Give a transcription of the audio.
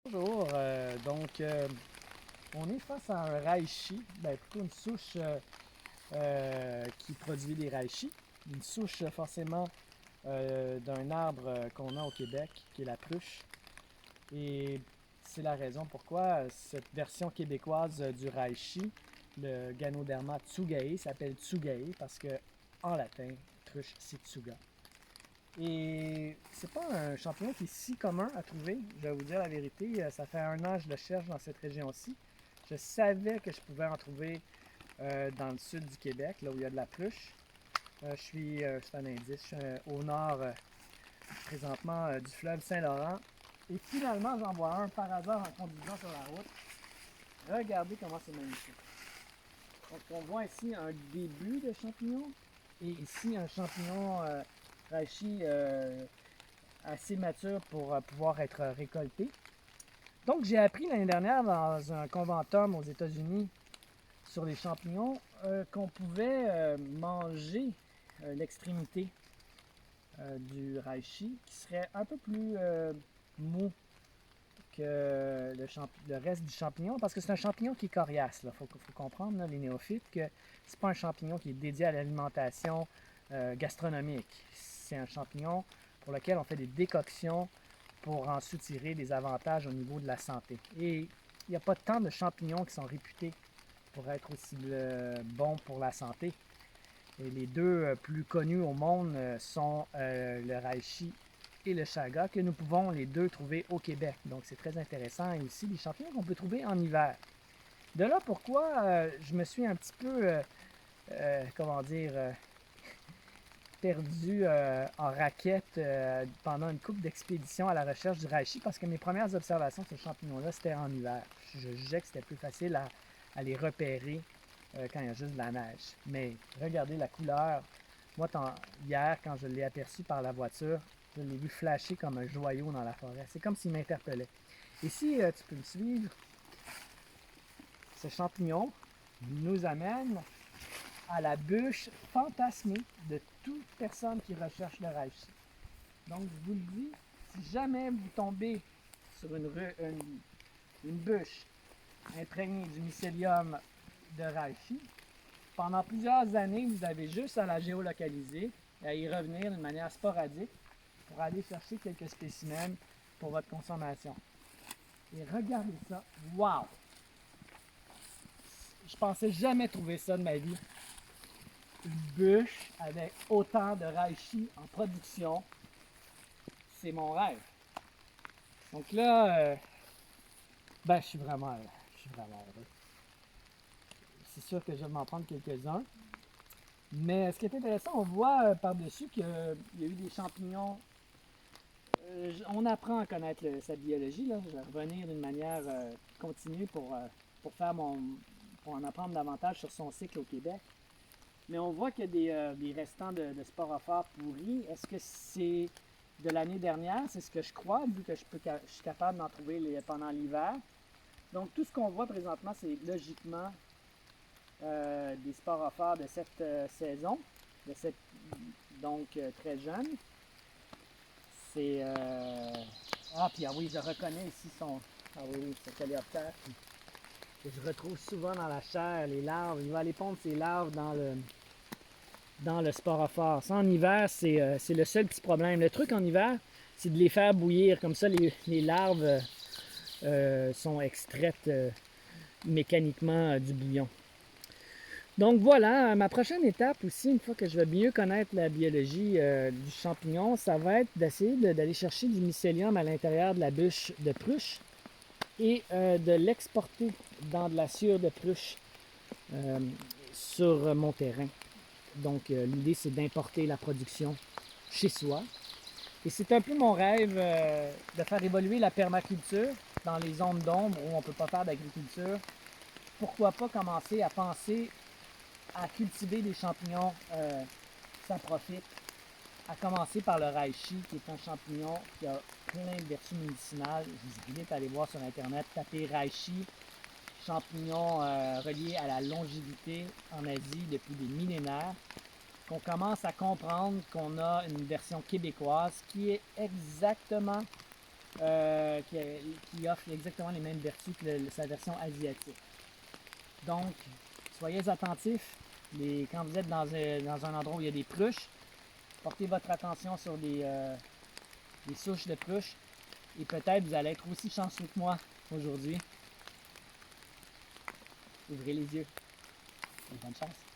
Bonjour, on est face à un reishi, plutôt une souche qui produit des reishi, une souche forcément d'un arbre qu'on a au Québec, qui est la pruche. Et c'est la raison pourquoi cette version québécoise du reishi, le Ganoderma tsugae, s'appelle tsugae parce que en latin, pruche c'est tsuga. Et c'est pas un champignon qui est si commun à trouver, je vais vous dire la vérité. Ça fait un an que je le cherche dans cette région-ci. Je savais que je pouvais en trouver dans le sud du Québec, là où il y a de la pruche. C'est un indice, je suis au nord présentement du fleuve Saint-Laurent. Et finalement, j'en vois un par hasard en conduisant sur la route. Regardez comment c'est magnifique. Donc, on voit ici un début de champignon et ici un champignon reishi assez mature pour pouvoir être récolté. Donc, j'ai appris l'année dernière dans un conventum aux États-Unis sur les champignons qu'on pouvait manger l'extrémité du reishi qui serait un peu plus mou que le reste du champignon parce que c'est un champignon qui est coriace. Il faut comprendre, là, les néophytes, que c'est pas un champignon qui est dédié à l'alimentation gastronomique. C'est un champignon pour lequel on fait des décoctions pour en soutirer des avantages au niveau de la santé. Et il n'y a pas tant de champignons qui sont réputés pour être aussi bons pour la santé. Et les deux plus connus au monde sont le reishi et le chaga, que nous pouvons les deux trouver au Québec. Donc c'est très intéressant. Et aussi des champignons qu'on peut trouver en hiver. De là pourquoi je me suis un petit peu, perdu en raquette pendant une couple d'expéditions à la recherche du reishi parce que mes premières observations de ce champignon-là, c'était en hiver. Je jugeais que c'était plus facile à les repérer quand il y a juste de la neige. Mais regardez la couleur. Moi, hier, quand je l'ai aperçu par la voiture, je l'ai vu flasher comme un joyau dans la forêt. C'est comme s'il m'interpellait. Et si tu peux me suivre, ce champignon nous amène à la bûche fantasmée de toute personne qui recherche le reishi. Donc, je vous le dis, si jamais vous tombez sur une bûche imprégnée du mycélium de reishi, pendant plusieurs années, vous avez juste à la géolocaliser et à y revenir d'une manière sporadique pour aller chercher quelques spécimens pour votre consommation. Et regardez ça, wow! Je pensais jamais trouver ça de ma vie. Une bûche avec autant de reishi en production, c'est mon rêve. Donc là, je suis vraiment heureux. C'est sûr que je vais m'en prendre quelques-uns. Mais ce qui est intéressant, on voit par-dessus qu'il y a eu des champignons. On apprend à connaître sa biologie. Là. Je vais revenir d'une manière continue pour pour en apprendre davantage sur son cycle au Québec. Mais on voit qu'il y a des restants de sporophores pourris. Est-ce que c'est de l'année dernière? C'est ce que je crois, vu que je suis capable d'en trouver pendant l'hiver. Donc tout ce qu'on voit présentement, c'est logiquement des sporophores de cette saison, très jeune. C'est puis je reconnais ici ce coléoptère que je retrouve souvent dans la chair, les larves. Il va aller pondre ses larves dans le sporophore. Ça, en hiver, c'est le seul petit problème. Le truc en hiver, c'est de les faire bouillir. Comme ça, les larves sont extraites mécaniquement du bouillon. Donc voilà, ma prochaine étape aussi, une fois que je vais mieux connaître la biologie du champignon, ça va être d'essayer d'aller chercher du mycélium à l'intérieur de la bûche de pruche et de l'exporter dans de la sciure de pruche sur mon terrain. Donc l'idée, c'est d'importer la production chez soi. Et c'est un peu mon rêve de faire évoluer la permaculture dans les zones d'ombre où on ne peut pas faire d'agriculture. Pourquoi pas commencer à penser à cultiver des champignons, ça profite. À commencer par le reishi, qui est un champignon qui a plein de vertus médicinales. Je vous invite à aller voir sur Internet, taper reishi, champignon relié à la longévité en Asie depuis des millénaires. Qu'on commence à comprendre qu'on a une version québécoise qui est exactement qui offre exactement les mêmes vertus que sa version asiatique. Donc, soyez attentifs. Quand vous êtes dans un endroit où il y a des pruches, portez votre attention sur les souches de pruches et peut-être vous allez être aussi chanceux que moi aujourd'hui. Ouvrez les yeux et bonne chance.